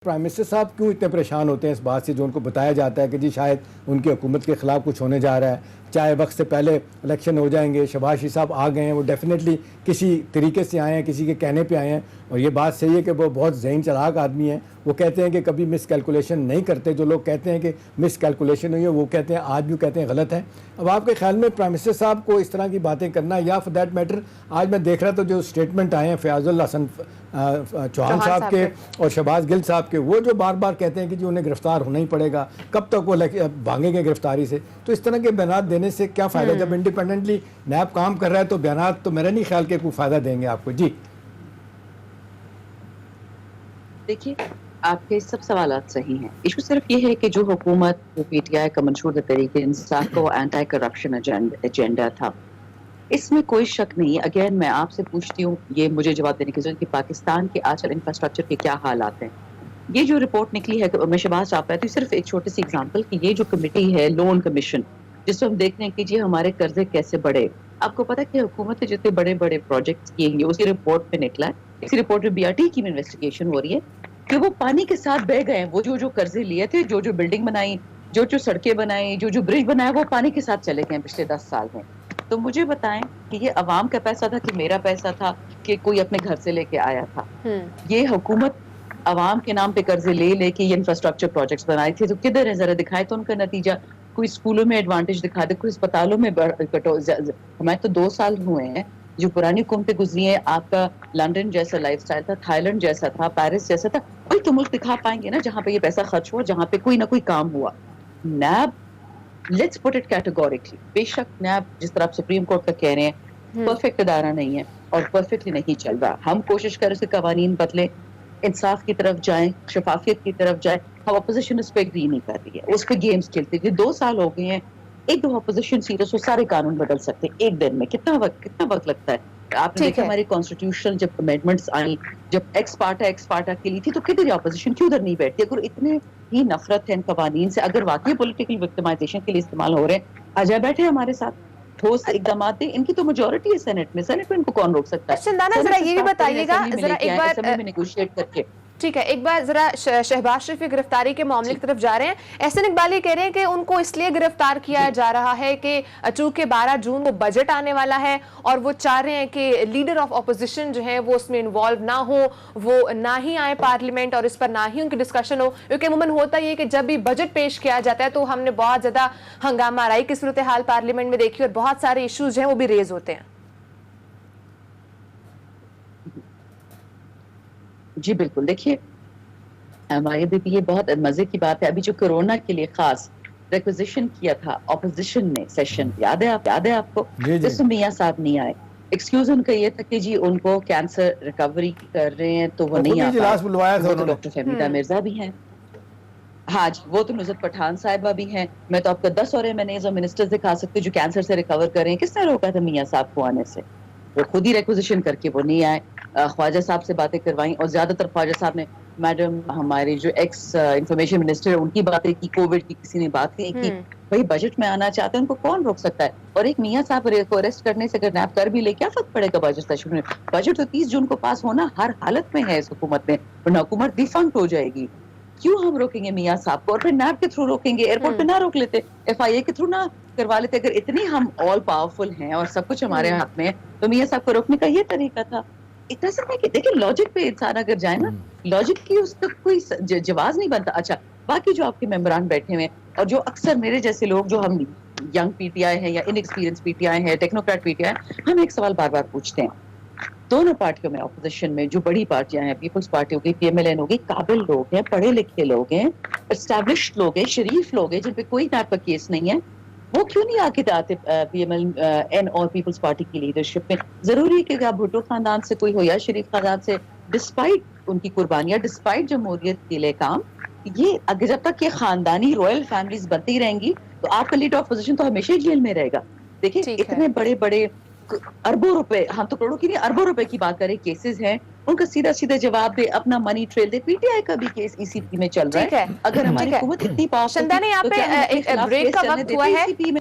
Prime minister صاحب کیوں اتنے پریشان ہوتے ہیں اس بات سے جو ان کو بتایا جاتا ہے کہ جی شاید ان کی حکومت کے خلاف کچھ ہونے جا رہا ہے، چاہے وقت سے پہلے الیکشن ہو جائیں گے، شہباز شریف صاحب آ گئے ہیں، وہ ڈیفینیٹلی کسی طریقے سے آئے ہیں، کسی کے کہنے پہ آئے ہیں، اور یہ بات صحیح ہے کہ وہ بہت ذہین چلاک آدمی ہیں، وہ کہتے ہیں کہ کبھی مس کیلکولیشن نہیں کرتے، جو لوگ کہتے ہیں کہ مس کیلکولیشن ہوئی ہے وہ کہتے ہیں آج بھی کہتے ہیں غلط ہے۔ اب آپ کے خیال میں پرائم منسٹر صاحب کو اس طرح کی باتیں کرنا، یا فار دیٹ میٹر آج میں دیکھ رہا تھا جو اسٹیٹمنٹ آئے ہیں فیاض الحسن چوہان صاحب کے اور شہباز گل صاحب کے، وہ جو بار بار کہتے ہیں کہ جی انہیں گرفتار ہونا ہی پڑے گا، کب تک وہ بھاگیں گے گرفتاری سے، تو اس طرح کے بیانات دینے سے کیا فائدہ؟ جب انڈیپینڈنٹلی نیب کام کر رہا ہے تو بیانات تو میرا نہیں خیال کہ کوئی فائدہ دیں گے آپ کو۔ جی دیکھیے، آپ کے سب سوالات صحیح ہیں، ایشو صرف یہ ہے کہ جو حکومت جو پی ٹی آئی کا منشور طریقے انصاف کا وہ اینٹی کرپشن ایجنڈا تھا، اس میں کوئی شک نہیں ہے۔ اگین میں آپ سے پوچھتی ہوں، یہ مجھے جواب دینے کی ضرورت ہے کہ پاکستان کے آج کل انفراسٹرکچر کے کیا حالات ہیں۔ یہ جو رپورٹ نکلی ہے، میں شہباز صاحب پہ صرف ایک چھوٹی سی اگزامپل کہ یہ جو کمیٹی ہے لون کمیشن، جس میں ہم دیکھ رہے ہیں کہ جی ہمارے قرضے کیسے بڑھے۔ آپ کو پتا ہے کہ حکومت نے جتنے بڑے بڑے پروجیکٹس کیے ہیں اسی رپورٹ میں نکلا ہے، اسی رپورٹ میں بی آر ٹی کی میں انویسٹیگیشن ہو رہی ہے کہ وہ پانی کے ساتھ بہہ گئے ہیں۔ وہ جو قرضے لیے تھے، جو بلڈنگ بنائی، جو سڑکیں بنائی، جو برج بنایا، وہ پانی کے ساتھ چلے گئے ہیں پچھلے 10 سال میں۔ تو مجھے بتائیں کہ یہ عوام کا پیسہ تھا کہ میرا پیسہ تھا کہ کوئی اپنے گھر سے لے کے آیا تھا؟ یہ حکومت عوام کے نام پہ قرضے لے کے یہ انفراسٹرکچر پروجیکٹس بنائے تھے، تو کدھر ہے؟ ذرا دکھائے تو ان کا نتیجہ۔ کوئی اسکولوں میں ایڈوانٹیج دکھا دے، کوئی اسپتالوں میں ہمیں تو 2 سال ہوئے ہیں جو پرانی حکومتیں گزری ہیں، آپ کا لنڈن جیسا لائف سٹائل تھا، تھائی لینڈ جیسا تھا، پیرس جیسا تھا، کوئی تو ملک دکھا پائیں گے نا جہاں پہ یہ پیسہ خرچ ہوا، جہاں پہ کوئی نہ کوئی کام ہوا۔ NAB, let's put it categorically, بے شک نیب جس طرح آپ سپریم کورٹ کا کہہ رہے ہیں پرفیکٹ ادارہ نہیں ہے اور پرفیکٹلی نہیں چل رہا۔ ہم کوشش کریں اس کے قوانین بدلیں، انصاف کی طرف جائیں، شفافیت کی طرف جائیں۔ ہم اپوزیشن اس پہ اگری نہیں کر رہی ہے، اس پہ گیمز کھیلتی ہے۔ 2 سال ہو گئے ہیں، ایک دو اپوزیشن سیریس ہو سارے قانون بدل سکتے ہیں ایک دن میں۔ کتنا وقت لگتا ہے؟ آپ نے دیکھا ہماری کانسٹیٹیوشنل جب امینڈمنٹس آئیں، جب ایکس پارٹا کے لیے تھی، تو کدھر اپوزیشن کیوں ادھر نہیں بیٹھتی؟ اگر اتنے ہی نفرت ہے ان قوانین سے، اگر واقعی پولیٹیکل وکٹمائزیشن کے لیے استعمال ہو رہے ہیں، آ جائے بیٹھے ہمارے ساتھ، ٹھوس اقدامات دیں۔ ان کی تو میجورٹی ہے سینٹ میں ان کو کون روک سکتا ہے؟ شندانہ ذرا یہ بھی بتائیے گا، ذرا ایک بار اسمبلی میں نیگوشیٹ کر کے۔ ٹھیک ہے، ایک بار ذرا شہباز شریف کی گرفتاری کے معاملے کی طرف جا رہے ہیں۔ احسن اقبال یہ کہہ رہے ہیں کہ ان کو اس لیے گرفتار کیا جا رہا ہے کہ چونکہ 12 جون کو بجٹ آنے والا ہے اور وہ چاہ رہے ہیں کہ لیڈر آف اپوزیشن جو ہیں وہ اس میں انوالو نہ ہو، وہ نہ ہی آئے پارلیمنٹ اور اس پر نہ ہی ان کی ڈسکشن ہو، کیونکہ عموماً ہوتا یہ ہے کہ جب بھی بجٹ پیش کیا جاتا ہے تو ہم نے بہت زیادہ ہنگامہ آرائی کی صورتحال پارلیمنٹ میں دیکھی اور بہت سارے ایشوز جو ہیں وہ بھی ریز ہوتے ہیں۔ جی بالکل، دیکھیے ہمارے بھی یہ بہت مزے کی بات ہے، ابھی جو کرونا کے لیے خاص ریکوزیشن کیا تھا اپوزیشن نے سیشن، یاد ہے آپ کو؟ جس میں میاں صاحب نہیں آئے، ایکسکیوز ان کا یہ تھا کہ جی ان کو کینسر ریکوری کر رہے ہیں تو وہ نہیں آ پائے۔ وہ تو ڈاکٹر فہمیدہ مرزا بھی ہیں، ہاں جی، وہ تو نصرت پٹھان صاحبہ بھی ہیں۔ میں تو آپ کو 10 اور ایم این ایز اور منسٹرز دکھا سکتے جو کینسر سے ریکور کر رہے ہیں۔ کس نے روکا تھا میاں صاحب کو آنے سے؟ وہ خود ہی ریکوزیشن کر کے وہ نہیں آئے۔ خواجہ صاحب سے باتیں کروائیں، اور زیادہ تر خواجہ صاحب نے میڈم ہمارے جو ایکس انفارمیشن منسٹر ان کی باتیں کی، کووڈ کی کسی نے بات نہیں کی۔ بھائی بجٹ میں آنا چاہتے ہیں، ان کو کون روک سکتا ہے؟ اور ایک میاں صاحب کو اریسٹ کرنے سے اگر نیب کر بھی لے، کیا فرق پڑے گا بجٹ سیشن میں؟ بجٹ تو 30 جون کو پاس ہونا ہر حالت میں ہے اس حکومت میں، ورنہ حکومت ڈیفنکٹ ہو جائے گی۔ کیوں ہم روکیں گے میاں صاحب کو؟ اور پھر نیب کے تھرو روکیں گے، ایئرپورٹ پہ نہ روک لیتے، ایف آئی اے کے تھرو نہ کروا لیتے؟ اگر اتنی ہم آل پاورفل ہیں اور سب کچھ ہمارے ہاتھ میں ہے تو میاں صاحب کو روکنے کا یہ طریقہ تھا۔ اتنا سب کہ دیکھیں لاجک پہ انسان اگر جائے نا، لاجک کی اس کا کوئی جواز نہیں بنتا۔ اچھا، باقی جو آپ کے ممبران بیٹھے ہوئے اور جو اکثر میرے جیسے لوگ جو ہم ینگ پی ٹی آئی ہیں یا ان ایکسپیرینس پی ٹی آئی ہیں، ٹیکنوکریٹ پی ٹی آئی، ہم ایک سوال بار بار پوچھتے ہیں۔ دونوں پارٹیوں میں، اپوزیشن میں جو بڑی پارٹیاں ہیں، پیپلز پارٹی ہو گئی، پی ایم ایل این ہو گئی، قابل لوگ ہیں، پڑھے لکھے لوگ ہیں، اسٹیبلشڈ لوگ ہیں، شریف لوگ ہیں جن پہ کوئی ٹائپ کا کیس نہیں ہے، وہ کیوں نہیں آ کے آتے پی ایم ایل این اور پیپلز پارٹی کی لیڈرشپ میں؟ ضروری ہے کہ آپ بھٹو خاندان سے کوئی ہو یا شریف خاندان سے، ڈسپائٹ ان کی قربانیاں، ڈسپائٹ جمہوریت کے لیے کام، یہ اگر جب تک یہ خاندانی رائل فیملیز بنتی رہیں گی تو آپ کا لیڈر اپوزیشن تو ہمیشہ جیل میں رہے گا۔ دیکھیں اتنے بڑے بڑے اربوں روپے، ہم تو کروڑوں کی نہیں اربوں روپے کی بات کریں، کیسز ہیں، ان کا سیدھا سیدھا جواب دے، اپنا money trail they. P T I کا بھی کیس ای سی پی میں چل رہا ہے۔ اگر ہماری حکومت اتنی پاورفل تھی تو کیا ہم اپنے خلاف کیس چلنے دیتے ای سی پی میں؟